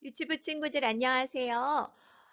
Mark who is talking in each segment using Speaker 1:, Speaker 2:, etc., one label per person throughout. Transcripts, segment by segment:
Speaker 1: 유치부 친구들 안녕하세요.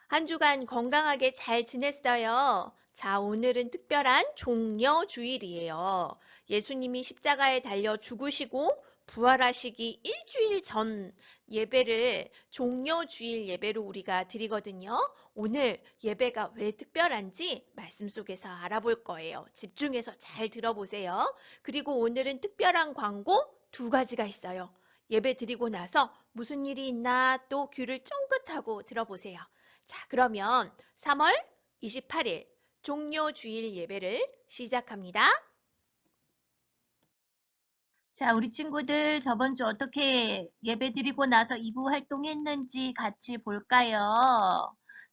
Speaker 1: 한 주간 건강하게 잘 지냈어요. 자, 오늘은 특별한 종려 주일이에요. 예수님이 십자가에 달려 죽으시고 부활하시기 일주일 전 예배를 종려 주일 예배로 우리가 드리거든요. 오늘 예배가 왜 특별한지 말씀 속에서 알아볼 거예요. 집중해서 잘 들어보세요. 그리고 오늘은 특별한 광고 두 가지가 있어요. 예배 드리고 나서 무슨 일이 있나 또 귀를 쫑긋하고 들어보세요. 자, 그러면 3월 28일 종료 주일 예배를 시작합니다. 자, 우리 친구들 저번 주 어떻게 예배 드리고 나서 2부 활동했는지 같이 볼까요?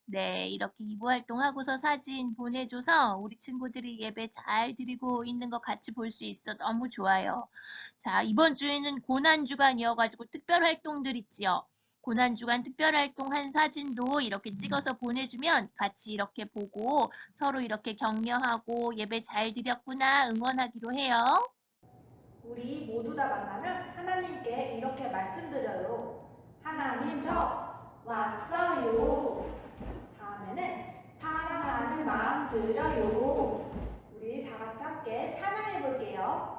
Speaker 1: 네, 이렇게 2부 활동하고서 사진 보내줘서 우리 친구들이 예배 잘 드리고 있는 거 같이 볼 수 있어 너무 좋아요. 자, 이번 주에는 고난주간이어가지고 특별 활동들 있지요. 고난주간 특별 활동한 사진도 이렇게 찍어서 보내주면 같이 이렇게 보고 서로 이렇게 격려하고 예배 잘 드렸구나 응원하기로 해요.
Speaker 2: 우리 모두 다 만나면 하나님께 이렇게 말씀드려요. 하나님 저 왔어요. 다음에는 사랑하는 마음 드려요. 우리 다 같이 함께 찬양해 볼게요.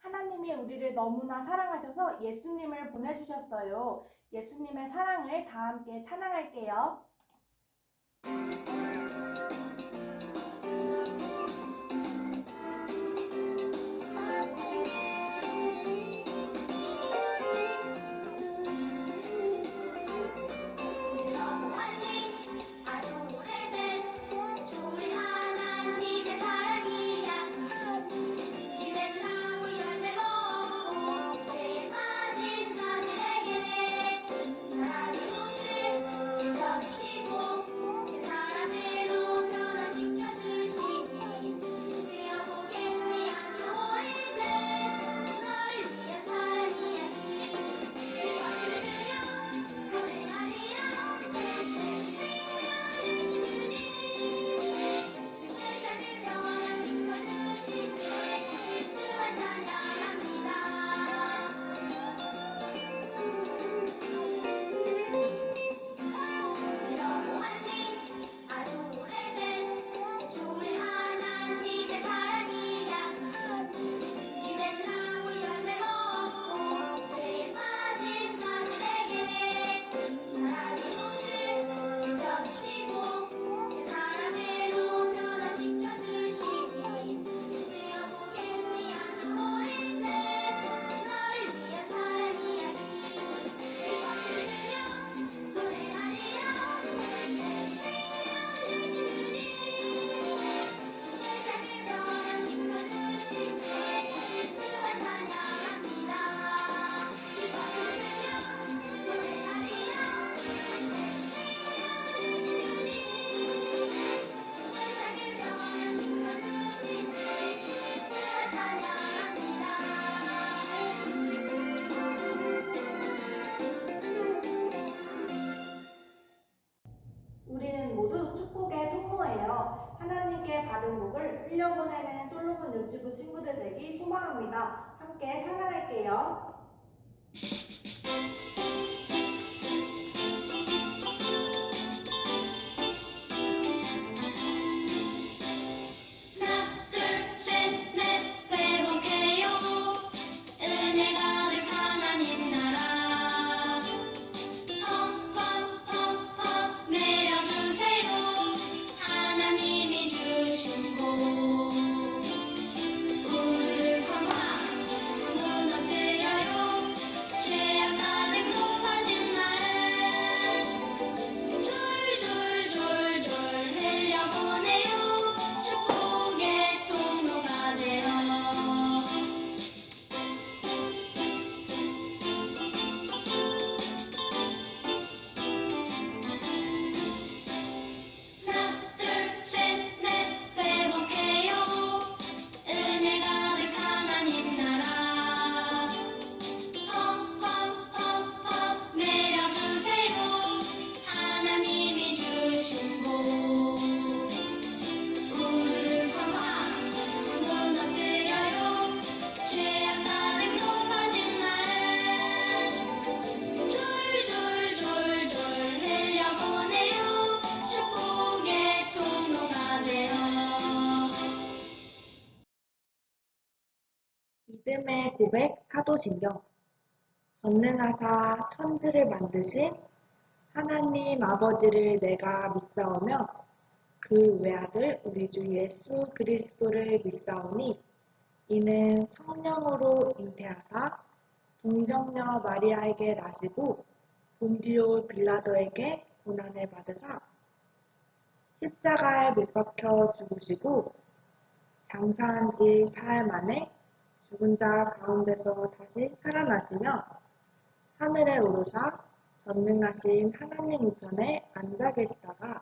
Speaker 2: 하나님이 우리를 너무나 사랑하셔서 예수님을 보내주셨어요. 예수님의 사랑을 다 함께 찬양할게요.
Speaker 3: 사랑의
Speaker 2: 새로운 유치부 친구들 되기 소망합니다. 함께 찬양할게요.
Speaker 3: 하나, 둘, 셋, 넷, 회복해요. 은혜 가득 하나님 나라. 펑펑펑펑 내려주세요. 하나님이 주신 복. 우르르 광활 무너뜨려요. 죄악 가득 높아진 마음. 졸졸졸졸 흘려보내요. 축복의 통로가 되어. 하나, 둘, 셋, 넷, 회복해요. 은혜 가득 하나님 나라. 펑펑펑펑 내려주세요. 하나님이 주신 복. 우르르 광활 무너뜨려요. 죄악 가득 높아진 마음. 졸졸졸졸 흘려보내요. 축복의 통로가 되어.
Speaker 2: 믿음의 고백 사도신경. 전능하사 천지를 만드신 하나님 아버지를 내가 믿사오며 그 외아들 우리 주 예수 그리스도를 믿사오니 이는 성령으로 잉태하사 동정녀 마리아에게 나시고 본디오 빌라도에게 고난을 받으사 십자가에 못 박혀 죽으시고 장사한 지 사흘 만에 죽은 자 가운데서 다시 살아나시며 하늘에 오르사 전능하신 하나님 우편에 앉아 계시다가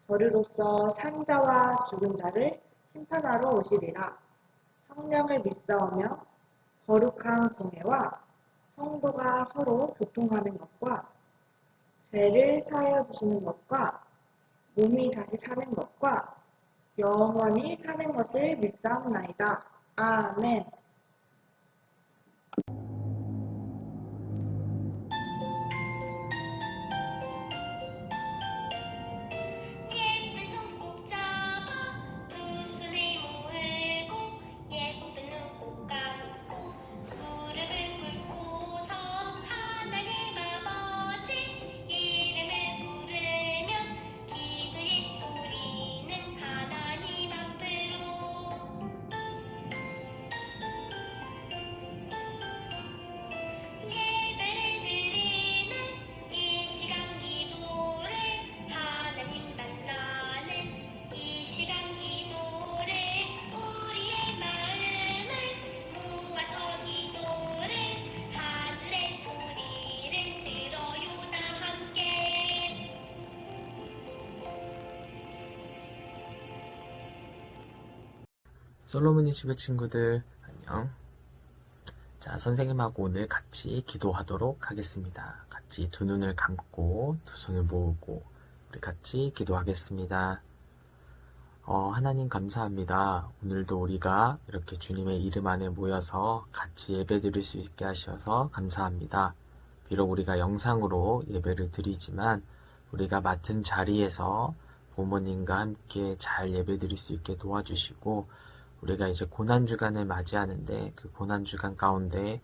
Speaker 2: 저리로서 산 자와 죽은 자를 심판하러 오시리라. 성령을 믿사오며 거룩한 공회와 성도가 서로 교통하는 것과 죄를 사하여 주시는 것과 몸이 다시 사는 것과 영원히 사는 것을 믿사옵나이다. 아멘.
Speaker 3: 예쁜 손 꼭 잡아 두 손을 모으고 예쁜 눈 꼭 감고 무릎을 꿇고서 하나님 아버지 이름을 부르면 기도의 소리는 하나님 앞으로. 예배를 드리는 이 시간 기도를 하나님 만나는 이 시간 기도를 우리의 마음을 모아서 기도를 하늘의 소리를 들어요 다 함께.
Speaker 4: 솔로몬이 집의 친구들 안녕. 자, 선생님하고 오늘 같이 기도하도록 하겠습니다. 같이 두 눈을 감고 두 손을 모으고 우리 같이 기도하겠습니다. 하나님 감사합니다. 오늘도 우리가 이렇게 주님의 이름 안에 모여서 같이 예배 드릴 수 있게 하셔서 감사합니다. 비록 우리가 영상으로 예배를 드리지만 우리가 맡은 자리에서 부모님과 함께 잘 예배 드릴 수 있게 도와주시고 우리가 이제 고난주간을 맞이하는데 그 고난주간 가운데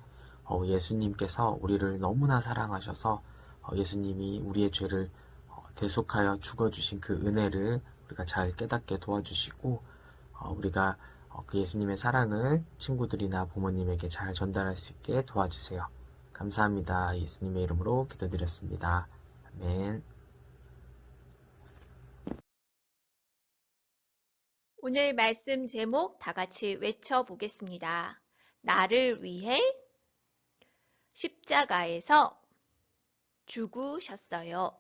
Speaker 4: 예수님께서 우리를 너무나 사랑하셔서 예수님이 우리의 죄를 대속하여 죽어주신 그 은혜를 우리가 잘 깨닫게 도와주시고 우리가 그 예수님의 사랑을 친구들이나 부모님에게 잘 전달할 수 있게 도와주세요. 감사합니다. 예수님의 이름으로 기도드렸습니다. 아멘.
Speaker 1: 오늘 말씀 제목 다 같이 외쳐보겠습니다. 나를 위해 십자가에서 죽으셨어요.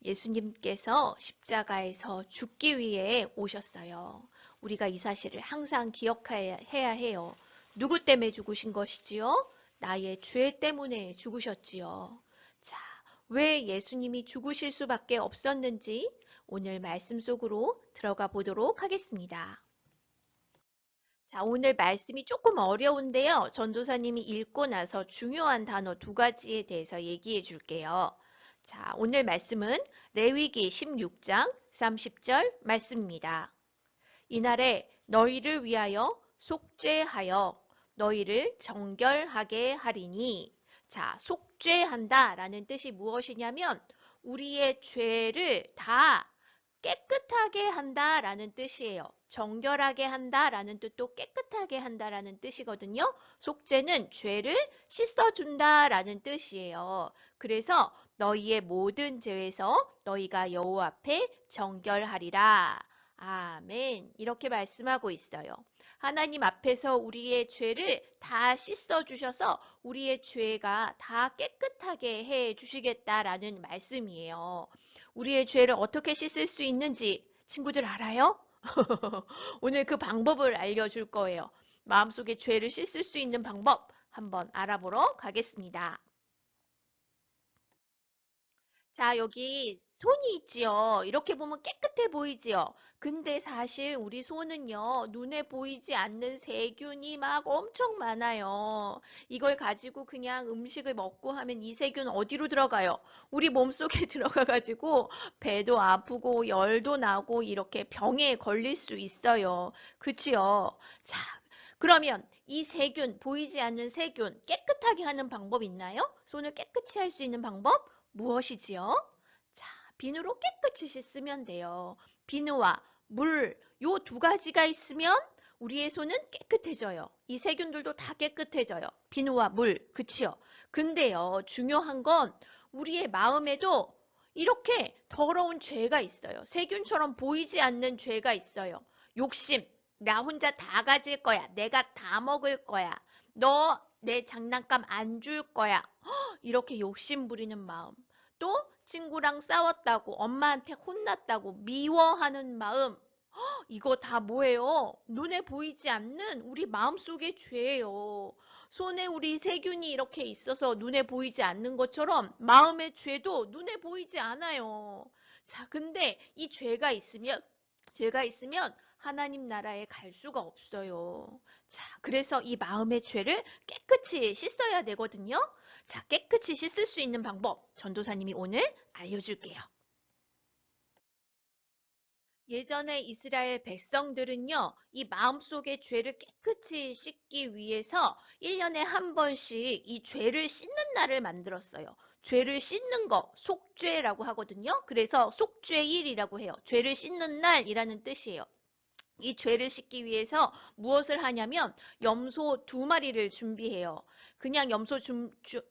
Speaker 1: 예수님께서 십자가에서 죽기 위해 오셨어요. 우리가 이 사실을 항상 기억해야 해요. 누구 때문에 죽으신 것이지요? 나의 죄 때문에 죽으셨지요. 자, 왜 예수님이 죽으실 수밖에 없었는지 오늘 말씀 속으로 들어가 보도록 하겠습니다. 자, 오늘 말씀이 조금 어려운데요. 전도사님이 읽고 나서 중요한 단어 두 가지에 대해서 얘기해 줄게요. 자, 오늘 말씀은 레위기 16장 30절 말씀입니다. 이날에 너희를 위하여 속죄하여 너희를 정결하게 하리니. 자, 속죄한다 라는 뜻이 무엇이냐면 우리의 죄를 다 깨끗하게 한다라는 뜻이에요. 정결하게 한다라는 뜻도 깨끗하게 한다라는 뜻이거든요. 속죄는 죄를 씻어준다라는 뜻이에요. 그래서 너희의 모든 죄에서 너희가 여호와 앞에 정결하리라. 아멘. 이렇게 말씀하고 있어요. 하나님 앞에서 우리의 죄를 다 씻어주셔서 우리의 죄가 다 깨끗하게 해 주시겠다라는 말씀이에요. 우리의 죄를 어떻게 씻을 수 있는지 친구들 알아요? 오늘 그 방법을 알려줄 거예요. 마음속에 죄를 씻을 수 있는 방법 한번 알아보러 가겠습니다. 자, 여기 손이 있지요. 이렇게 보면 깨끗해 보이지요. 근데 사실 우리 손은요, 눈에 보이지 않는 세균이 막 엄청 많아요. 이걸 가지고 그냥 음식을 먹고 하면 이 세균 어디로 들어가요? 우리 몸속에 들어가가지고 배도 아프고 열도 나고 이렇게 병에 걸릴 수 있어요. 그치요? 자, 그러면 이 세균, 보이지 않는 세균 깨끗하게 하는 방법 있나요? 손을 깨끗이 할 수 있는 방법? 무엇이지요? 자, 비누로 깨끗이 씻으면 돼요. 비누와 물, 요 두 가지가 있으면 우리의 손은 깨끗해져요. 이 세균들도 다 깨끗해져요. 비누와 물, 그치요? 근데요, 중요한 건 우리의 마음에도 이렇게 더러운 죄가 있어요. 세균처럼 보이지 않는 죄가 있어요. 욕심, 나 혼자 다 가질 거야. 내가 다 먹을 거야. 너 내 장난감 안 줄 거야. 이렇게 욕심 부리는 마음. 또 친구랑 싸웠다고, 엄마한테 혼났다고 미워하는 마음. 이거 다 뭐예요? 눈에 보이지 않는 우리 마음속의 죄예요. 손에 우리 세균이 이렇게 있어서 눈에 보이지 않는 것처럼 마음의 죄도 눈에 보이지 않아요. 자, 근데 이 죄가 있으면 하나님 나라에 갈 수가 없어요. 자, 그래서 이 마음의 죄를 깨끗이 씻어야 되거든요. 자, 깨끗이 씻을 수 있는 방법 전도사님이 오늘 알려줄게요. 예전에 이스라엘 백성들은요, 이 마음속의 죄를 깨끗이 씻기 위해서 1년에 한 번씩 이 죄를 씻는 날을 만들었어요. 죄를 씻는 거, 속죄라고 하거든요. 그래서 속죄일이라고 해요. 죄를 씻는 날이라는 뜻이에요. 이 죄를 씻기 위해서 무엇을 하냐면 염소 2마리를 준비해요. 그냥 염소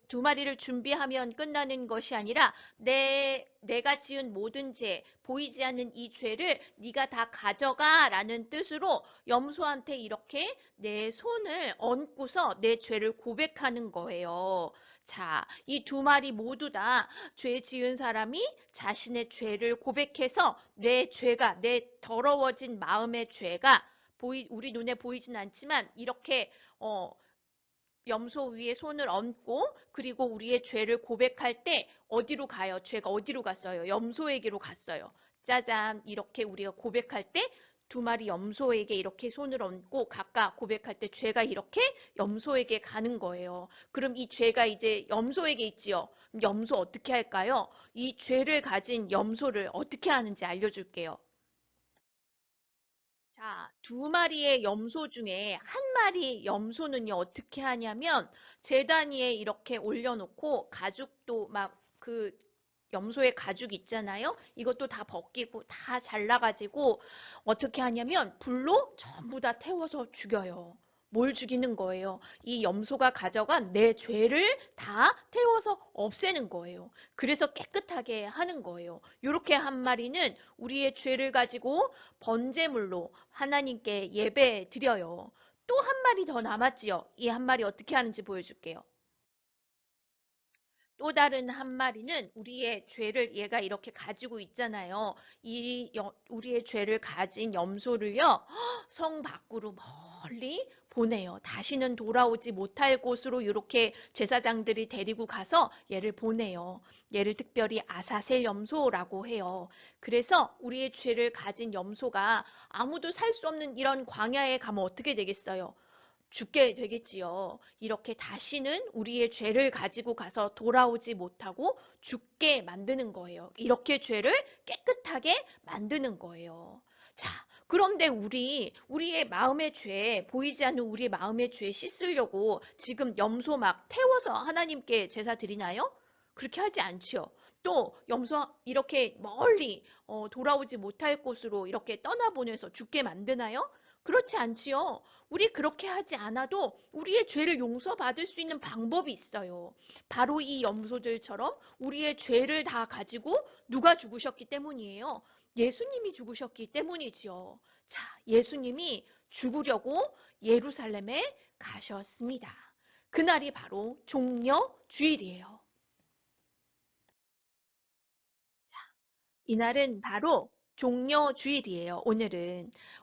Speaker 1: 두 마리를 준비하면 끝나는 것이 아니라 내가 지은 모든 죄, 보이지 않는 이 죄를 네가 다 가져가라는 뜻으로 염소한테 이렇게 내 손을 얹고서 내 죄를 고백하는 거예요. 자, 이 2마리 모두 다 죄 지은 사람이 자신의 죄를 고백해서 내 더러워진 마음의 죄가 우리 눈에 보이진 않지만 이렇게 염소 위에 손을 얹고 그리고 우리의 죄를 고백할 때 어디로 가요? 죄가 어디로 갔어요? 염소에게로 갔어요. 짜잔, 이렇게 우리가 고백할 때 2마리 염소에게 이렇게 손을 얹고 각각 고백할 때 죄가 이렇게 염소에게 가는 거예요. 그럼 이 죄가 이제 염소에게 있지요. 염소 어떻게 할까요? 이 죄를 가진 염소를 어떻게 하는지 알려줄게요. 자, 2마리의 염소 중에 한 마리 염소는요, 어떻게 하냐면, 제단 위에 이렇게 올려놓고, 가죽도 막, 염소의 가죽 있잖아요? 이것도 다 벗기고, 다 잘라가지고, 어떻게 하냐면, 불로 전부 다 태워서 죽여요. 뭘 죽이는 거예요? 이 염소가 가져간 내 죄를 다 태워서 없애는 거예요. 그래서 깨끗하게 하는 거예요. 이렇게 한 마리는 우리의 죄를 가지고 번제물로 하나님께 예배 드려요. 또 한 마리 더 남았지요. 이 한 마리 어떻게 하는지 보여줄게요. 또 다른 한 마리는 우리의 죄를 얘가 이렇게 가지고 있잖아요. 우리의 죄를 가진 염소를요, 성 밖으로 멀리 보내요. 다시는 돌아오지 못할 곳으로 이렇게 제사장들이 데리고 가서 얘를 보내요. 얘를 특별히 아사셀 염소라고 해요. 그래서 우리의 죄를 가진 염소가 아무도 살 수 없는 이런 광야에 가면 어떻게 되겠어요? 죽게 되겠지요. 이렇게 다시는 우리의 죄를 가지고 가서 돌아오지 못하고 죽게 만드는 거예요. 이렇게 죄를 깨끗하게 만드는 거예요. 자, 그런데 우리의 마음의 죄, 보이지 않는 우리의 마음의 죄 씻으려고 지금 염소 막 태워서 하나님께 제사 드리나요? 그렇게 하지 않지요. 또 염소 이렇게 멀리 돌아오지 못할 곳으로 이렇게 떠나보내서 죽게 만드나요? 그렇지 않지요. 우리 그렇게 하지 않아도 우리의 죄를 용서받을 수 있는 방법이 있어요. 바로 이 염소들처럼 우리의 죄를 다 가지고 누가 죽으셨기 때문이에요. 예수님이 죽으셨기 때문이지요. 자, 예수님이 죽으려고 예루살렘에 가셨습니다. 그날이 바로 종려 주일이에요. 이날은 바로 종려주일이에요.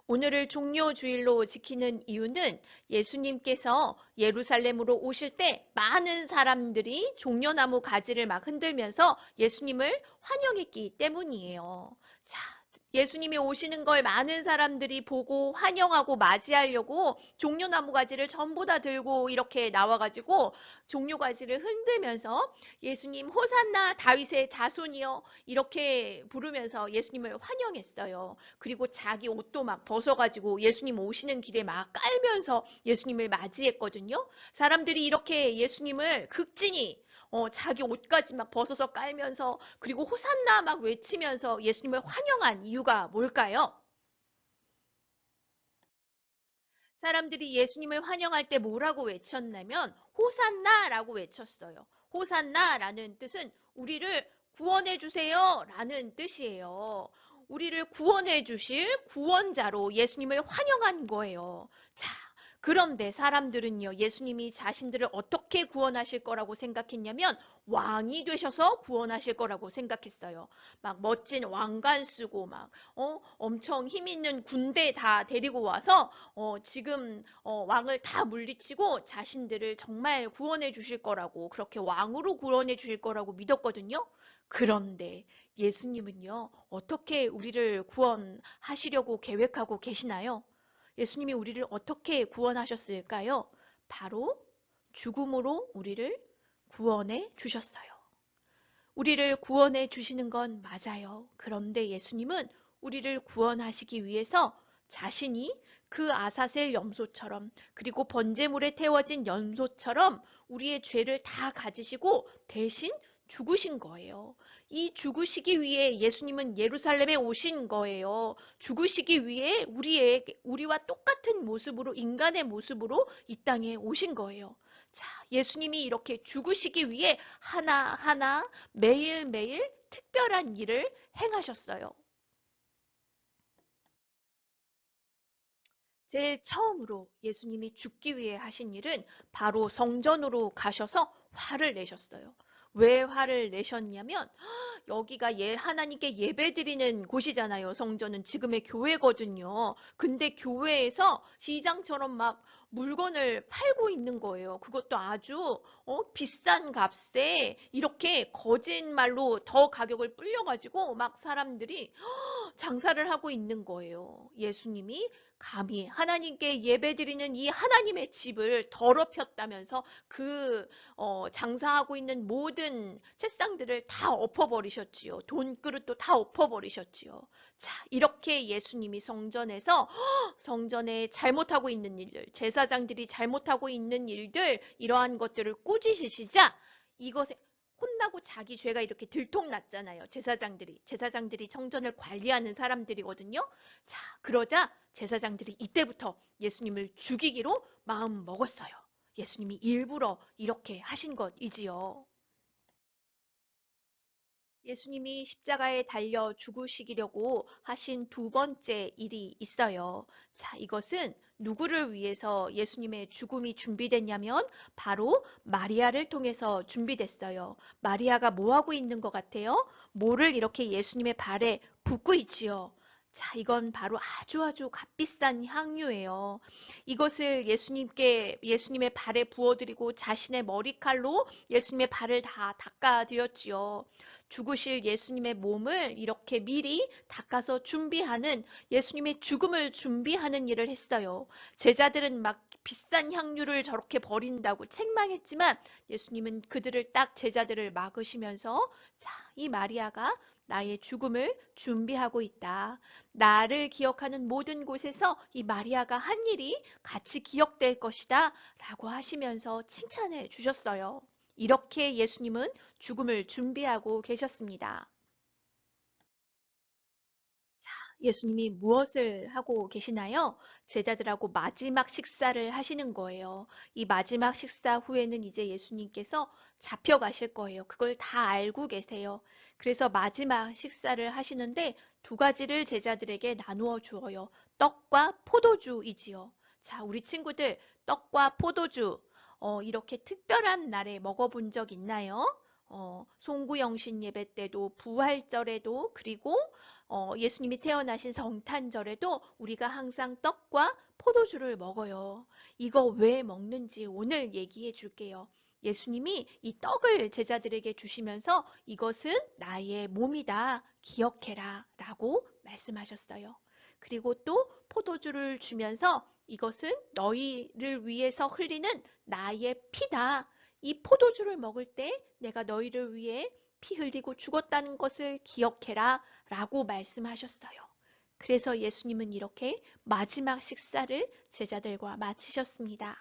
Speaker 1: 오늘을 종려주일로 지키는 이유는 예수님께서 예루살렘으로 오실 때 많은 사람들이 종려나무 가지를 막 흔들면서 예수님을 환영했기 때문이에요. 자, 예수님이 오시는 걸 많은 사람들이 보고 환영하고 맞이하려고 종려나무 가지를 전부 다 들고 이렇게 나와가지고 종려가지를 흔들면서 예수님 호산나 다윗의 자손이여 이렇게 부르면서 예수님을 환영했어요. 그리고 자기 옷도 막 벗어가지고 예수님 오시는 길에 막 깔면서 예수님을 맞이했거든요. 사람들이 이렇게 예수님을 극진히 자기 옷까지 막 벗어서 깔면서 그리고 호산나 막 외치면서 예수님을 환영한 이유가 뭘까요? 사람들이 예수님을 환영할 때 뭐라고 외쳤냐면 호산나라고 외쳤어요. 호산나라는 뜻은 우리를 구원해 주세요 라는 뜻이에요. 우리를 구원해 주실 구원자로 예수님을 환영한 거예요. 자, 그런데 사람들은요, 예수님이 자신들을 어떻게 구원하실 거라고 생각했냐면 왕이 되셔서 구원하실 거라고 생각했어요. 막 멋진 왕관 쓰고 막 엄청 힘 있는 군대 다 데리고 와서 지금 왕을 다 물리치고 자신들을 정말 구원해 주실 거라고 그렇게 왕으로 구원해 주실 거라고 믿었거든요. 그런데 예수님은요, 어떻게 우리를 구원하시려고 계획하고 계시나요? 예수님이 우리를 어떻게 구원하셨을까요? 바로 죽음으로 우리를 구원해 주셨어요. 우리를 구원해 주시는 건 맞아요. 그런데 예수님은 우리를 구원하시기 위해서 자신이 그 아사셀 염소처럼 그리고 번제물에 태워진 염소처럼 우리의 죄를 다 가지시고 대신 죽으신 거예요. 이 죽으시기 위해 예수님은 예루살렘에 오신 거예요. 죽으시기 위해 우리와 똑같은 모습으로 인간의 모습으로 이 땅에 오신 거예요. 자, 예수님이 이렇게 죽으시기 위해 하나하나 매일매일 특별한 일을 행하셨어요. 제일 처음으로 예수님이 죽기 위해 하신 일은 바로 성전으로 가셔서 화를 내셨어요. 왜 화를 내셨냐면 여기가 하나님께 예배드리는 곳이잖아요. 성전은 지금의 교회거든요. 근데 교회에서 시장처럼 막 물건을 팔고 있는 거예요. 그것도 아주 비싼 값에 이렇게 거짓말로 더 가격을 불려가지고 막 사람들이 장사를 하고 있는 거예요. 예수님이 감히 하나님께 예배드리는 이 하나님의 집을 더럽혔다면서 장사하고 있는 모든 채상들을 다 엎어버리셨지요. 돈그릇도 다 엎어버리셨지요. 자, 이렇게 예수님이 성전에 잘못하고 있는 일들, 제사장들이 잘못하고 있는 일들, 이러한 것들을 꾸짖으시자 이것에 혼나고 자기 죄가 이렇게 들통났잖아요. 제사장들이 성전을 관리하는 사람들이거든요. 자, 그러자 제사장들이 이때부터 예수님을 죽이기로 마음 먹었어요. 예수님이 일부러 이렇게 하신 것이지요. 예수님이 십자가에 달려 죽으시려고 하신 두 번째 일이 있어요. 자, 이것은 누구를 위해서 예수님의 죽음이 준비됐냐면 바로 마리아를 통해서 준비됐어요. 마리아가 뭐 하고 있는 것 같아요? 뭐를 이렇게 예수님의 발에 붓고 있지요. 자, 이건 바로 아주 값비싼 향유예요. 이것을 예수님의 발에 부어드리고 자신의 머리칼로 예수님의 발을 다 닦아드렸지요. 죽으실 예수님의 몸을 이렇게 미리 닦아서 준비하는 예수님의 죽음을 준비하는 일을 했어요. 제자들은 막 비싼 향유를 저렇게 버린다고 책망했지만 예수님은 그들을 딱 제자들을 막으시면서 자, 이 마리아가 나의 죽음을 준비하고 있다. 나를 기억하는 모든 곳에서 이 마리아가 한 일이 같이 기억될 것이다. 라고 하시면서 칭찬해 주셨어요. 이렇게 예수님은 죽음을 준비하고 계셨습니다. 자, 예수님이 무엇을 하고 계시나요? 제자들하고 마지막 식사를 하시는 거예요. 이 마지막 식사 후에는 이제 예수님께서 잡혀가실 거예요. 그걸 다 알고 계세요. 그래서 마지막 식사를 하시는데 두 가지를 제자들에게 나누어 주어요. 떡과 포도주이지요. 자, 우리 친구들 떡과 포도주 이렇게 특별한 날에 먹어본 적 있나요? 송구영신 예배 때도 부활절에도 그리고 예수님이 태어나신 성탄절에도 우리가 항상 떡과 포도주를 먹어요. 이거 왜 먹는지 오늘 얘기해 줄게요. 예수님이 이 떡을 제자들에게 주시면서 이것은 나의 몸이다. 기억해라. 라고 말씀하셨어요. 그리고 또 포도주를 주면서 이것은 너희를 위해서 흘리는 나의 피다. 이 포도주를 먹을 때 내가 너희를 위해 피 흘리고 죽었다는 것을 기억해라 라고 말씀하셨어요. 그래서 예수님은 이렇게 마지막 식사를 제자들과 마치셨습니다.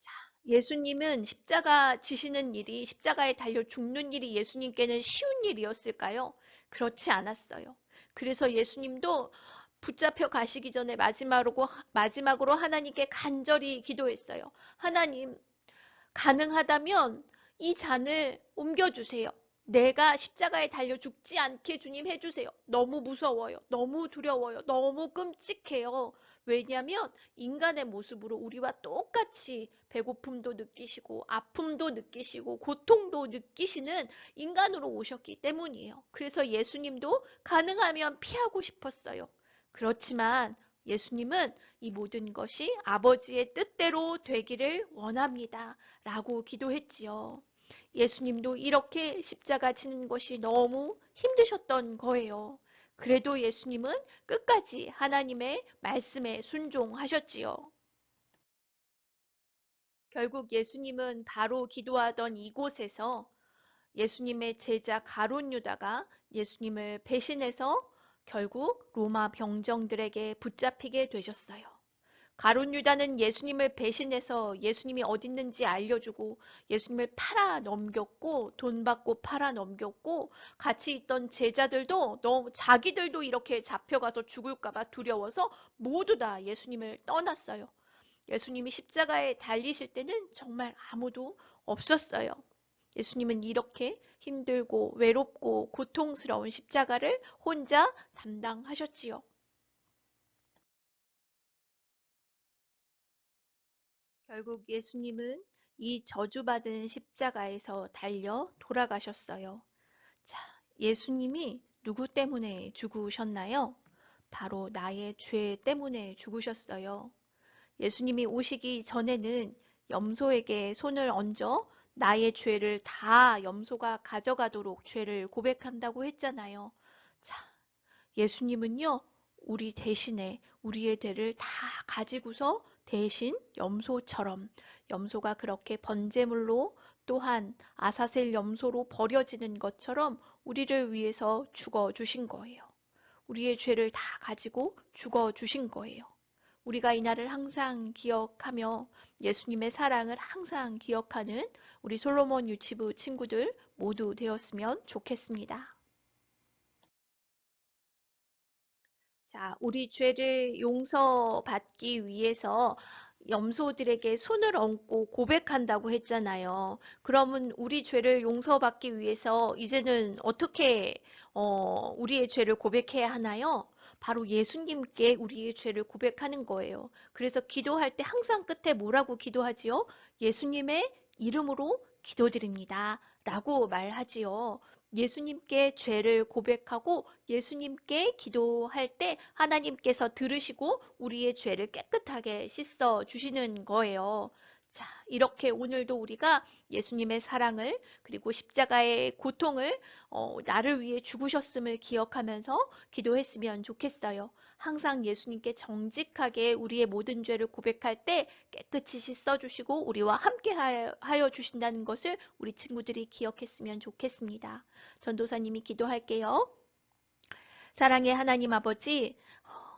Speaker 1: 자, 예수님은 십자가 지시는 일이 십자가에 달려 죽는 일이 예수님께는 쉬운 일이었을까요? 그렇지 않았어요. 그래서 예수님도 붙잡혀 가시기 전에 마지막으로 하나님께 간절히 기도했어요. 하나님, 가능하다면 이 잔을 옮겨주세요. 내가 십자가에 달려 죽지 않게 주님 해주세요. 너무 무서워요. 너무 두려워요. 너무 끔찍해요. 왜냐하면 인간의 모습으로 우리와 똑같이 배고픔도 느끼시고 아픔도 느끼시고 고통도 느끼시는 인간으로 오셨기 때문이에요. 그래서 예수님도 가능하면 피하고 싶었어요. 그렇지만 예수님은 이 모든 것이 아버지의 뜻대로 되기를 원합니다. 라고 기도했지요. 예수님도 이렇게 십자가 지는 것이 너무 힘드셨던 거예요. 그래도 예수님은 끝까지 하나님의 말씀에 순종하셨지요. 결국 예수님은 바로 기도하던 이곳에서 예수님의 제자 가룟 유다가 예수님을 배신해서 결국 로마 병정들에게 붙잡히게 되셨어요. 가룟 유다는 예수님을 배신해서 예수님이 어디 있는지 알려주고 예수님을 팔아 넘겼고 돈 받고 팔아 넘겼고 같이 있던 제자들도 너무 자기들도 이렇게 잡혀가서 죽을까봐 두려워서 모두 다 예수님을 떠났어요. 예수님이 십자가에 달리실 때는 정말 아무도 없었어요. 예수님은 이렇게 힘들고 외롭고 고통스러운 십자가를 혼자 담당하셨지요. 결국 예수님은 이 저주받은 십자가에서 달려 돌아가셨어요. 자, 예수님이 누구 때문에 죽으셨나요? 바로 나의 죄 때문에 죽으셨어요. 예수님이 오시기 전에는 염소에게 손을 얹어 나의 죄를 다 염소가 가져가도록 죄를 고백한다고 했잖아요. 자, 예수님은요, 우리 대신에 우리의 죄를 다 가지고서 대신 염소가 그렇게 번제물로 또한 아사셀 염소로 버려지는 것처럼 우리를 위해서 죽어 주신 거예요. 우리의 죄를 다 가지고 죽어 주신 거예요. 우리가 이날을 항상 기억하며 예수님의 사랑을 항상 기억하는 우리 솔로몬 유치부 친구들 모두 되었으면 좋겠습니다. 자, 우리 죄를 용서받기 위해서 염소들에게 손을 얹고 고백한다고 했잖아요. 그러면 우리 죄를 용서받기 위해서 이제는 어떻게 우리의 죄를 고백해야 하나요? 바로 예수님께 우리의 죄를 고백하는 거예요. 그래서 기도할 때 항상 끝에 뭐라고 기도하지요? 예수님의 이름으로 기도드립니다. 라고 말하지요. 예수님께 죄를 고백하고 예수님께 기도할 때 하나님께서 들으시고 우리의 죄를 깨끗하게 씻어 주시는 거예요. 자, 이렇게 오늘도 우리가 예수님의 사랑을 그리고 십자가의 고통을 나를 위해 죽으셨음을 기억하면서 기도했으면 좋겠어요. 항상 예수님께 정직하게 우리의 모든 죄를 고백할 때 깨끗이 씻어주시고 우리와 함께 하여 주신다는 것을 우리 친구들이 기억했으면 좋겠습니다. 전도사님이 기도할게요. 사랑의 하나님 아버지,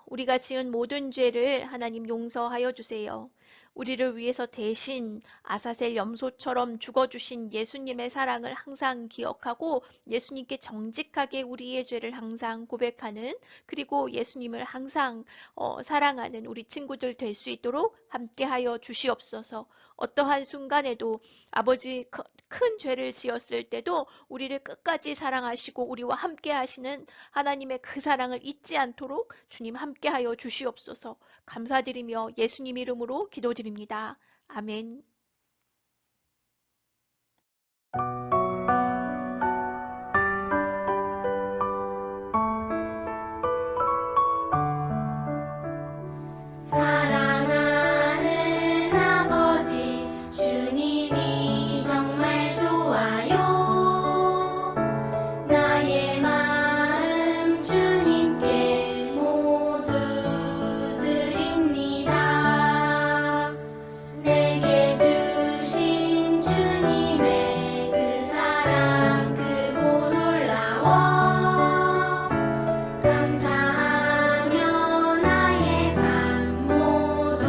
Speaker 1: 우리가 지은 모든 죄를 하나님 용서하여 주세요. 우리를 위해서 대신 아사셀 염소처럼 죽어주신 예수님의 사랑을 항상 기억하고 예수님께 정직하게 우리의 죄를 항상 고백하는 그리고 예수님을 항상 사랑하는 우리 친구들 될 수 있도록 함께하여 주시옵소서. 어떠한 순간에도 아버지 큰 죄를 지었을 때도 우리를 끝까지 사랑하시고 우리와 함께 하시는 하나님의 그 사랑을 잊지 않도록 주님 함께하여 주시옵소서. 감사드리며 예수님 이름으로 기도드립니다. 아멘.
Speaker 3: 사랑하는 아버지 주님이 정말 좋아요. 나의 마음 주님께 모두 드립니다. 내게 주신 주님의 그 사랑 크고 놀라워. 감사하며 나의 삶 모두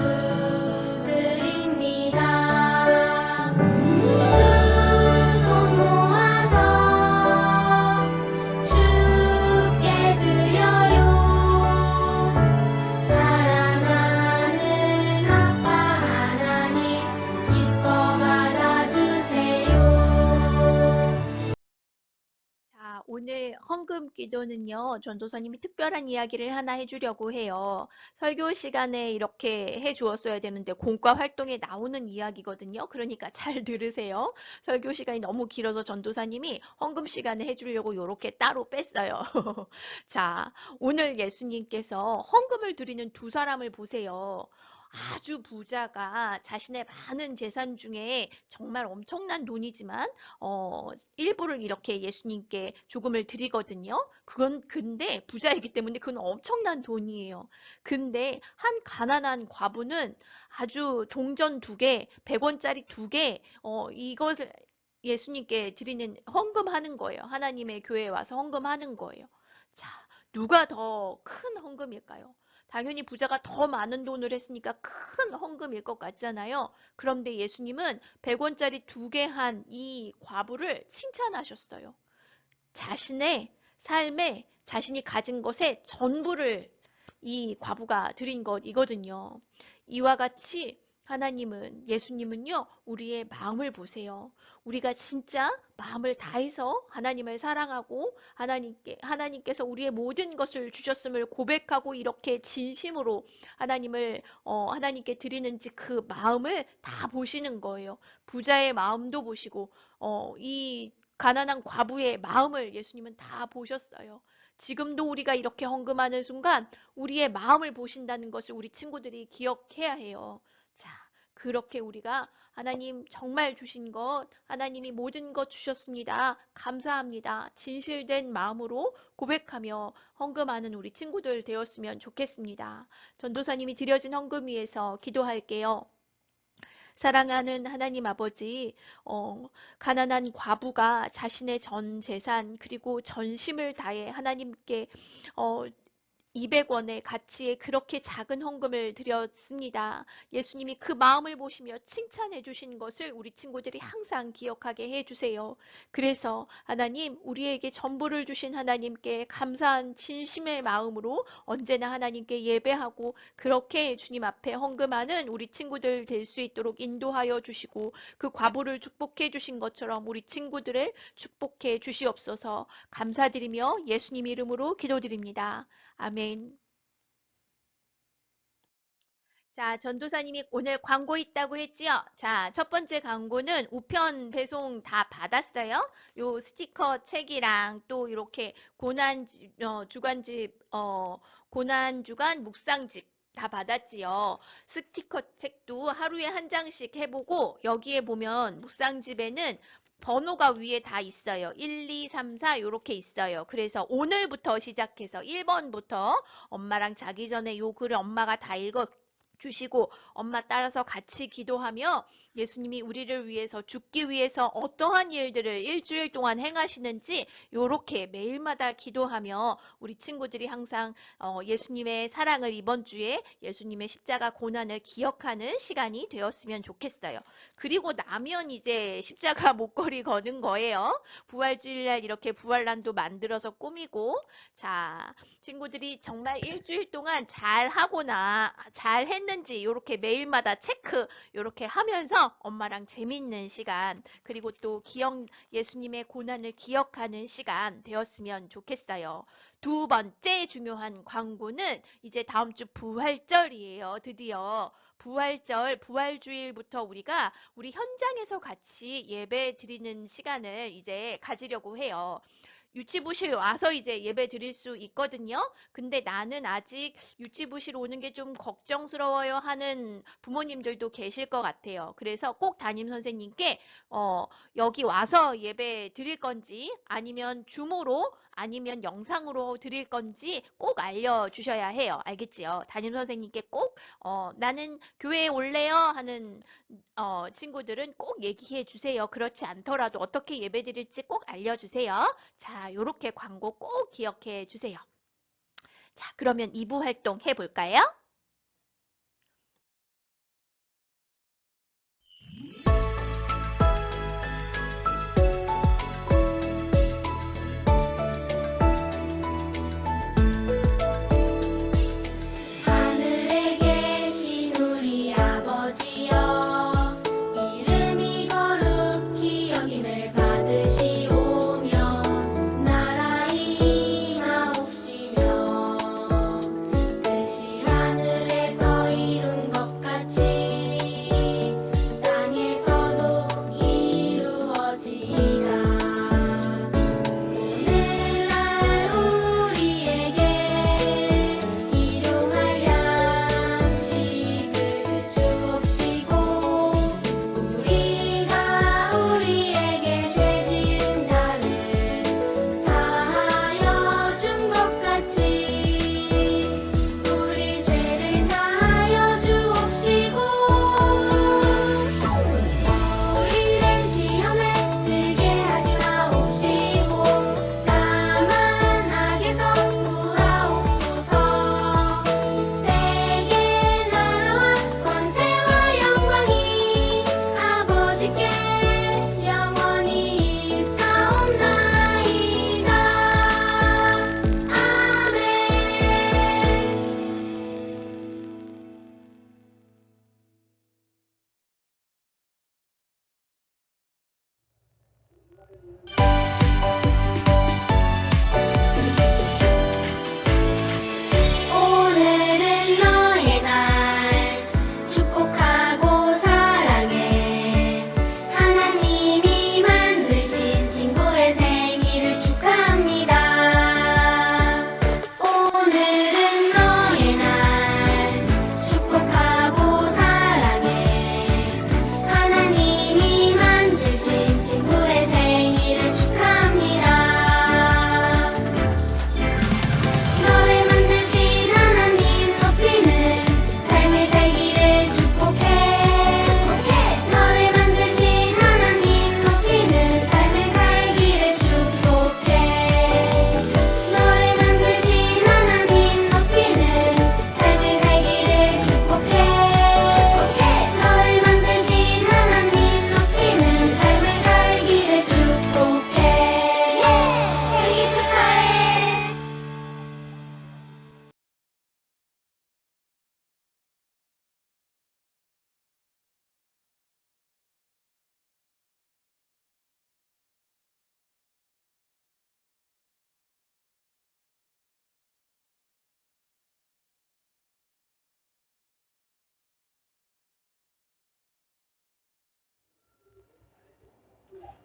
Speaker 3: 드립니다. 두 손 모아서 주께 드려요. 사랑하는 아빠 하나님 기뻐 받아주세요.
Speaker 1: 자, 오늘 헌금 기도는요, 전도사님이 특별한 이야기를 하나 해주려고 해요. 설교 시간에 이렇게 해주었어야 되는데, 공과 활동에 나오는 이야기거든요. 그러니까 잘 들으세요. 설교 시간이 너무 길어서 전도사님이 헌금 시간에 해주려고 이렇게 따로 뺐어요. 자, 오늘 예수님께서 헌금을 드리는 두 사람을 보세요. 아주 부자가 자신의 많은 재산 중에 정말 엄청난 돈이지만 일부를 이렇게 예수님께 조금을 드리거든요. 그건 근데 부자이기 때문에 그건 엄청난 돈이에요. 근데 한 가난한 과부는 아주 동전 2개, 100원짜리 2개, 이것을 예수님께 드리는 헌금하는 거예요. 하나님의 교회에 와서 헌금하는 거예요. 자, 누가 더 큰 헌금일까요? 당연히 부자가 더 많은 돈을 했으니까 큰 헌금일 것 같잖아요. 그런데 예수님은 100원짜리 2개 한 이 과부를 칭찬하셨어요. 자신의 삶에 자신이 가진 것의 전부를 이 과부가 드린 것이거든요. 이와 같이 하나님은, 예수님은요, 우리의 마음을 보세요. 우리가 진짜 마음을 다해서 하나님을 사랑하고 하나님께서 우리의 모든 것을 주셨음을 고백하고 이렇게 진심으로 하나님께 드리는지 그 마음을 다 보시는 거예요. 부자의 마음도 보시고, 이 가난한 과부의 마음을 예수님은 다 보셨어요. 지금도 우리가 이렇게 헌금하는 순간 우리의 마음을 보신다는 것을 우리 친구들이 기억해야 해요. 자, 그렇게 우리가 하나님 정말 주신 것, 하나님이 모든 것 주셨습니다. 감사합니다. 진실된 마음으로 고백하며 헌금하는 우리 친구들 되었으면 좋겠습니다. 전도사님이 드려진 헌금 위해서 기도할게요. 사랑하는 하나님 아버지, 가난한 과부가 자신의 전 재산 그리고 전심을 다해 하나님께 어, 200원의 가치의 그렇게 작은 헌금을 드렸습니다. 예수님이 그 마음을 보시며 칭찬해 주신 것을 우리 친구들이 항상 기억하게 해 주세요. 그래서 하나님, 우리에게 전부를 주신 하나님께 감사한 진심의 마음으로 언제나 하나님께 예배하고 그렇게 주님 앞에 헌금하는 우리 친구들 될 수 있도록 인도하여 주시고 그 과부를 축복해 주신 것처럼 우리 친구들을 축복해 주시옵소서. 감사드리며 예수님 이름으로 기도드립니다. 아멘. 자, 전도사님이 오늘 광고 있다고 했지요? 자, 첫 번째 광고는 우편 배송 다 받았어요. 요 스티커 책이랑 또 이렇게 주간집, 고난주간 묵상집 다 받았지요. 스티커 책도 하루에 한 장씩 해보고 여기에 보면 묵상집에는 번호가 위에 다 있어요. 1, 2, 3, 4 이렇게 있어요. 그래서 오늘부터 시작해서 1번부터 엄마랑 자기 전에 요 글을 엄마가 다 읽어 주시고 엄마 따라서 같이 기도하며 예수님이 우리를 위해서 죽기 위해서 어떠한 일들을 일주일 동안 행하시는지 요렇게 매일마다 기도하며 우리 친구들이 항상 예수님의 사랑을 이번 주에 예수님의 십자가 고난을 기억하는 시간이 되었으면 좋겠어요. 그리고 나면 이제 십자가 목걸이 거는 거예요. 부활주일날 이렇게 부활란도 만들어서 꾸미고 자 친구들이 정말 일주일 동안 잘 하거나 잘 했는지 이렇게 매일마다 체크 이렇게 하면서 엄마랑 재밌는 시간 그리고 또 예수님의 고난을 기억하는 시간 되었으면 좋겠어요. 두 번째 중요한 광고는 이제 다음 주 부활절이에요. 드디어 부활절, 부활주일부터 우리가 우리 현장에서 같이 예배 드리는 시간을 이제 가지려고 해요. 유치부실 와서 이제 예배 드릴 수 있거든요. 근데 나는 아직 유치부실 오는 게 좀 걱정스러워요 하는 부모님들도 계실 것 같아요. 그래서 꼭 담임 선생님께 여기 와서 예배 드릴 건지 아니면 줌으로 아니면 영상으로 드릴 건지 꼭 알려주셔야 해요. 알겠지요? 담임 선생님께 꼭 나는 교회에 올래요 하는 친구들은 꼭 얘기해 주세요. 그렇지 않더라도 어떻게 예배 드릴지 꼭 알려주세요. 자, 요렇게 광고 꼭 기억해 주세요. 자, 그러면 2부 활동 해볼까요?
Speaker 3: 하늘에 계신 우리 아버지여 이름이 거룩히 여김을 받으시오며 나라의 임하옵시며 뜻이 하늘에서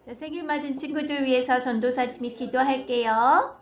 Speaker 5: 자, 생일 맞은 친구들 위해서 전도사님이 기도할게요.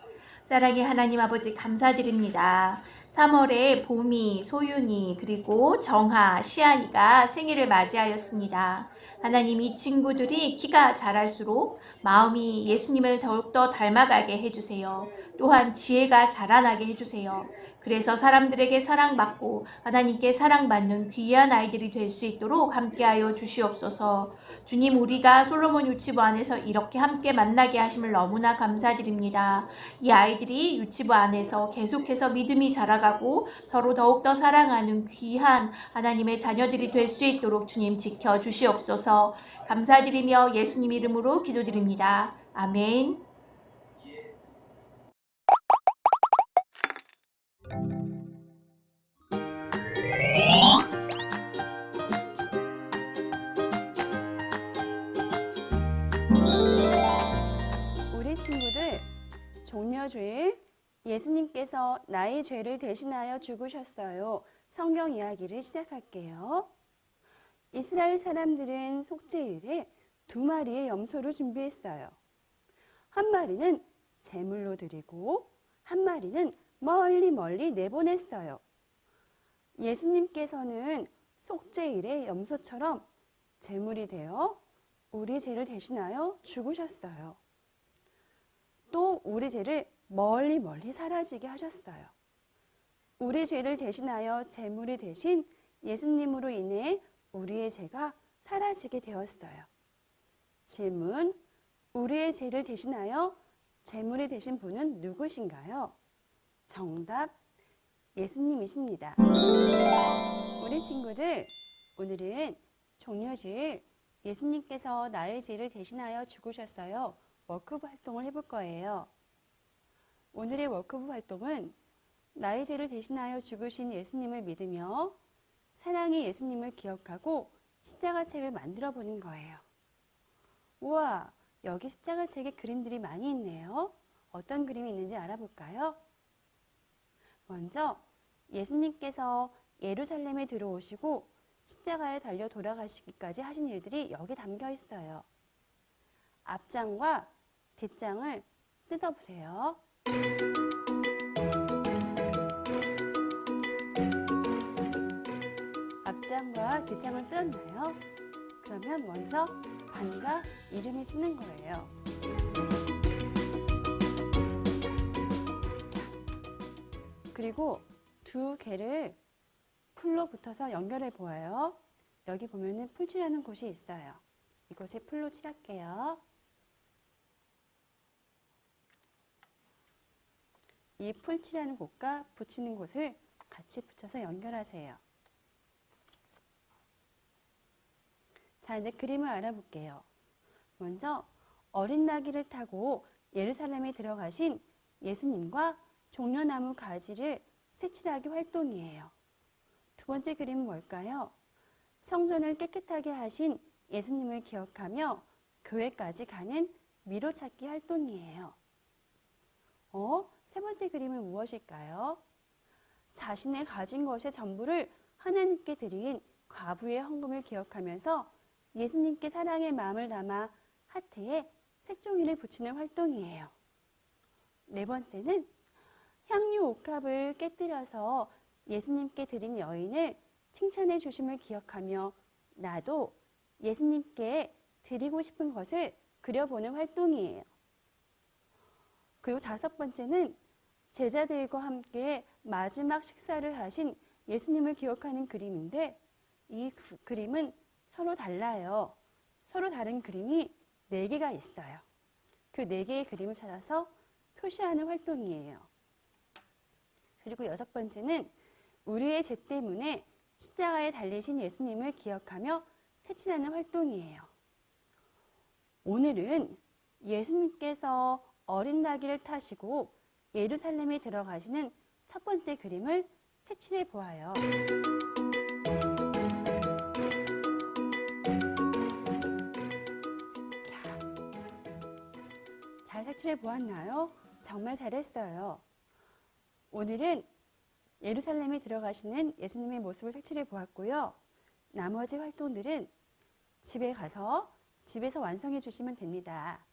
Speaker 5: 사랑의 하나님 아버지 감사드립니다. 3월에 봄이, 소윤이, 그리고 정하, 시안이가 생일을 맞이하였습니다. 하나님 이 친구들이 키가 자랄수록 마음이 예수님을 더욱더 닮아가게 해주세요. 또한 지혜가 자라나게 해주세요. 그래서 사람들에게 사랑받고 하나님께 사랑받는 귀한 아이들이 될 수 있도록 함께하여 주시옵소서. 주님, 우리가 솔로몬 유치부 안에서 이렇게 함께 만나게 하심을 너무나 감사드립니다. 이 아이들이 유치부 안에서 계속해서 믿음이 자라가고 서로 더욱더 사랑하는 귀한 하나님의 자녀들이 될 수 있도록 주님 지켜주시옵소서. 감사드리며 예수님 이름으로 기도드립니다. 아멘.
Speaker 6: 우리 친구들, 종려주일 예수님께서 나의 죄를 대신하여 죽으셨어요. 성경 이야기를 시작할게요. 이스라엘 사람들은 속죄일에 2마리의 염소를 준비했어요. 한 마리는 제물로 드리고 한 마리는 멀리 내보냈어요. 예수님께서는 속죄일의 염소처럼 제물이 되어 우리 죄를 대신하여 죽으셨어요. 또 우리 죄를 멀리 사라지게 하셨어요. 우리 죄를 대신하여 제물이 되신 예수님으로 인해 우리의 죄가 사라지게 되었어요. 질문, 우리의 죄를 대신하여 제물이 되신 분은 누구신가요? 정답, 예수님이십니다. 우리 친구들, 오늘은 종려주일 예수님께서 나의 죄를 대신하여 죽으셨어요. 워크부 활동을 해볼 거예요. 오늘의 워크부 활동은 나의 죄를 대신하여 죽으신 예수님을 믿으며 사랑의 예수님을 기억하고 십자가 책을 만들어 보는 거예요. 우와, 여기 십자가 책에 그림들이 많이 있네요. 어떤 그림이 있는지 알아볼까요? 먼저 예수님께서 예루살렘에 들어오시고 십자가에 달려 돌아가시기까지 하신 일들이 여기 담겨 있어요. 앞장과 뒷장을 뜯어보세요. 앞장과 뒷장을 뜯었나요? 그러면 먼저 반과 이름을 쓰는 거예요. 자, 그리고 2개를 풀로 붙어서 연결해 보아요. 여기 보면은 풀칠하는 곳이 있어요. 이곳에 풀로 칠할게요. 이 풀칠하는 곳과 붙이는 곳을 같이 붙여서 연결하세요. 자, 이제 그림을 알아볼게요. 먼저 어린 나귀를 타고 예루살렘에 들어가신 예수님과 종려나무 가지를 색칠하기 활동이에요. 2번째 그림은 뭘까요? 성전을 깨끗하게 하신 예수님을 기억하며 교회까지 가는 미로찾기 활동이에요. 3번째 그림은 무엇일까요? 자신의 가진 것의 전부를 하나님께 드린 과부의 헌금을 기억하면서 예수님께 사랑의 마음을 담아 하트에 색종이를 붙이는 활동이에요. 4번째는 향유 옥합을 깨뜨려서 예수님께 드린 여인을 칭찬해 주심을 기억하며 나도 예수님께 드리고 싶은 것을 그려보는 활동이에요. 그리고 5번째는 제자들과 함께 마지막 식사를 하신 예수님을 기억하는 그림인데 이 그림은 서로 달라요. 서로 다른 그림이 4개가 있어요. 그 4개의 그림을 찾아서 표시하는 활동이에요. 그리고 6번째는 우리의 죄 때문에 십자가에 달리신 예수님을 기억하며 색칠하는 활동이에요. 오늘은 예수님께서 어린 나귀를 타시고 예루살렘에 들어가시는 첫 번째 그림을 색칠해 보아요. 자, 잘 색칠해 보았나요? 정말 잘했어요. 오늘은 예루살렘에 들어가시는 예수님의 모습을 색칠해 보았고요. 나머지 활동들은 집에 가서 집에서 완성해 주시면 됩니다.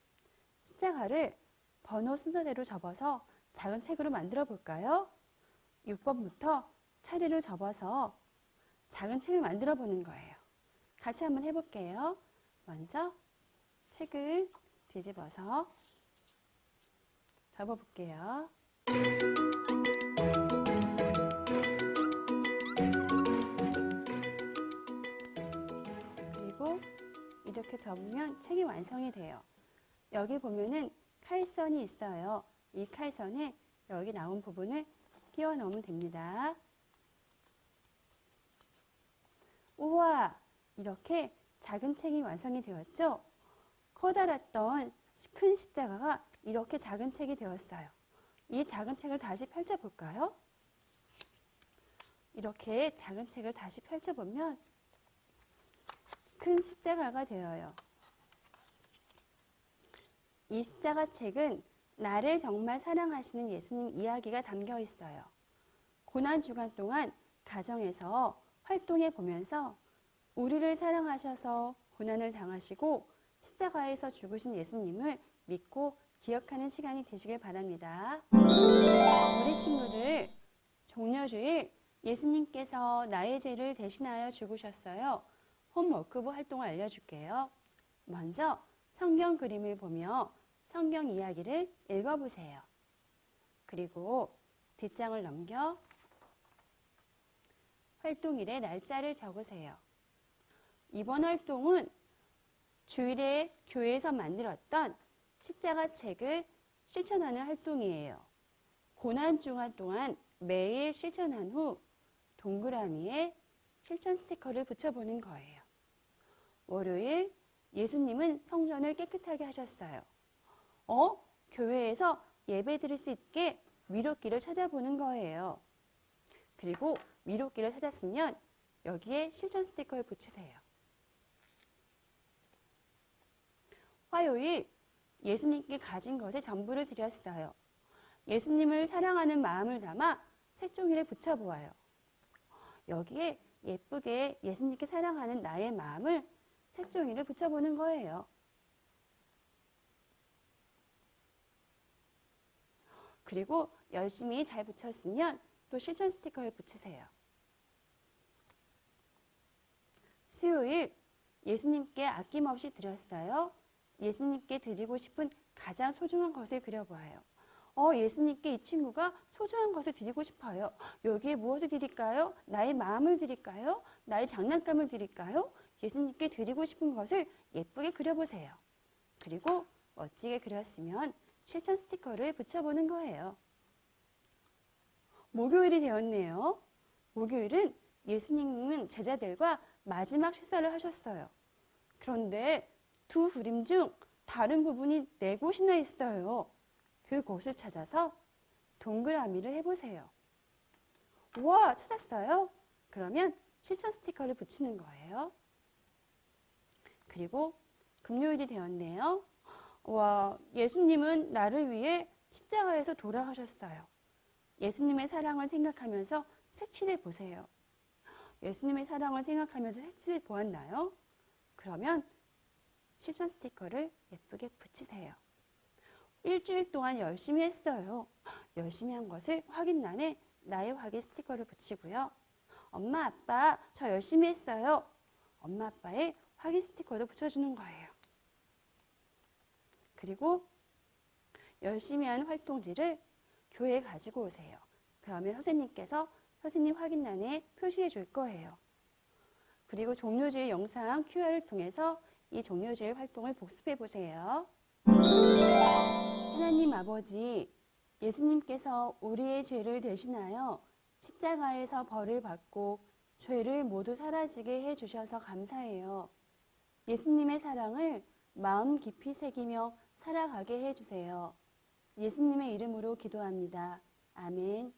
Speaker 6: 십자가를 번호 순서대로 접어서 작은 책으로 만들어 볼까요? 6번부터 차례로 접어서 작은 책을 만들어 보는 거예요. 같이 한번 해볼게요. 먼저 책을 뒤집어서 접어 볼게요. 그리고 이렇게 접으면 책이 완성이 돼요. 여기 보면은 칼선이 있어요. 이 칼선에 여기 나온 부분을 끼워 넣으면 됩니다. 우와! 이렇게 작은 책이 완성이 되었죠? 커다랐던 큰 십자가가 이렇게 작은 책이 되었어요. 이 작은 책을 다시 펼쳐볼까요? 이렇게 작은 책을 다시 펼쳐보면 큰 십자가가 되어요. 이 십자가 책은 나를 정말 사랑하시는 예수님 이야기가 담겨 있어요. 고난주간 동안 가정에서 활동해 보면서 우리를 사랑하셔서 고난을 당하시고 십자가에서 죽으신 예수님을 믿고 기억하는 시간이 되시길 바랍니다. 우리 친구들, 종려주일 예수님께서 나의 죄를 대신하여 죽으셨어요. 홈워크부 활동을 알려줄게요. 먼저 성경 그림을 보며 성경 이야기를 읽어보세요. 그리고 뒷장을 넘겨 활동일의 날짜를 적으세요. 이번 활동은 주일에 교회에서 만들었던 십자가 책을 실천하는 활동이에요. 고난주간 동안 매일 실천한 후 동그라미에 실천 스티커를 붙여보는 거예요. 월요일 예수님은 성전을 깨끗하게 하셨어요. 교회에서 예배 드릴 수 있게 미로길을 찾아보는 거예요. 그리고 미로길을 찾았으면 여기에 실천 스티커를 붙이세요. 화요일 예수님께 가진 것의 전부를 드렸어요. 예수님을 사랑하는 마음을 담아 색종이를 붙여보아요. 여기에 예쁘게 예수님께 사랑하는 나의 마음을 색종이를 붙여보는 거예요. 그리고 열심히 잘 붙였으면 또 실천 스티커를 붙이세요. 수요일 예수님께 아낌없이 드렸어요. 예수님께 드리고 싶은 가장 소중한 것을 그려보아요. 예수님께 이 친구가 소중한 것을 드리고 싶어요. 여기에 무엇을 드릴까요? 나의 마음을 드릴까요? 나의 장난감을 드릴까요? 예수님께 드리고 싶은 것을 예쁘게 그려보세요. 그리고 멋지게 그렸으면 실천 스티커를 붙여보는 거예요. 목요일이 되었네요. 목요일은 예수님은 제자들과 마지막 식사를 하셨어요. 그런데 두 그림 중 다른 부분이 4곳이나 있어요. 그곳을 찾아서 동그라미를 해보세요. 우와, 찾았어요? 그러면 실천 스티커를 붙이는 거예요. 그리고 금요일이 되었네요. 와, 예수님은 나를 위해 십자가에서 돌아가셨어요. 예수님의 사랑을 생각하면서 색칠해 보세요. 예수님의 사랑을 생각하면서 색칠해 보았나요? 그러면 실천 스티커를 예쁘게 붙이세요. 일주일 동안 열심히 했어요. 열심히 한 것을 확인란에 나의 확인 스티커를 붙이고요. 엄마, 아빠, 저 열심히 했어요. 엄마, 아빠의 확인 스티커도 붙여주는 거예요. 그리고 열심히 한 활동지를 교회에 가지고 오세요. 그러면 선생님께서 선생님 확인란에 표시해 줄 거예요. 그리고 종료주일 영상 QR을 통해서 이 종료주일 활동을 복습해 보세요. 하나님 아버지, 예수님께서 우리의 죄를 대신하여 십자가에서 벌을 받고 죄를 모두 사라지게 해주셔서 감사해요. 예수님의 사랑을 마음 깊이 새기며 살아가게 해주세요. 예수님의 이름으로 기도합니다. 아멘.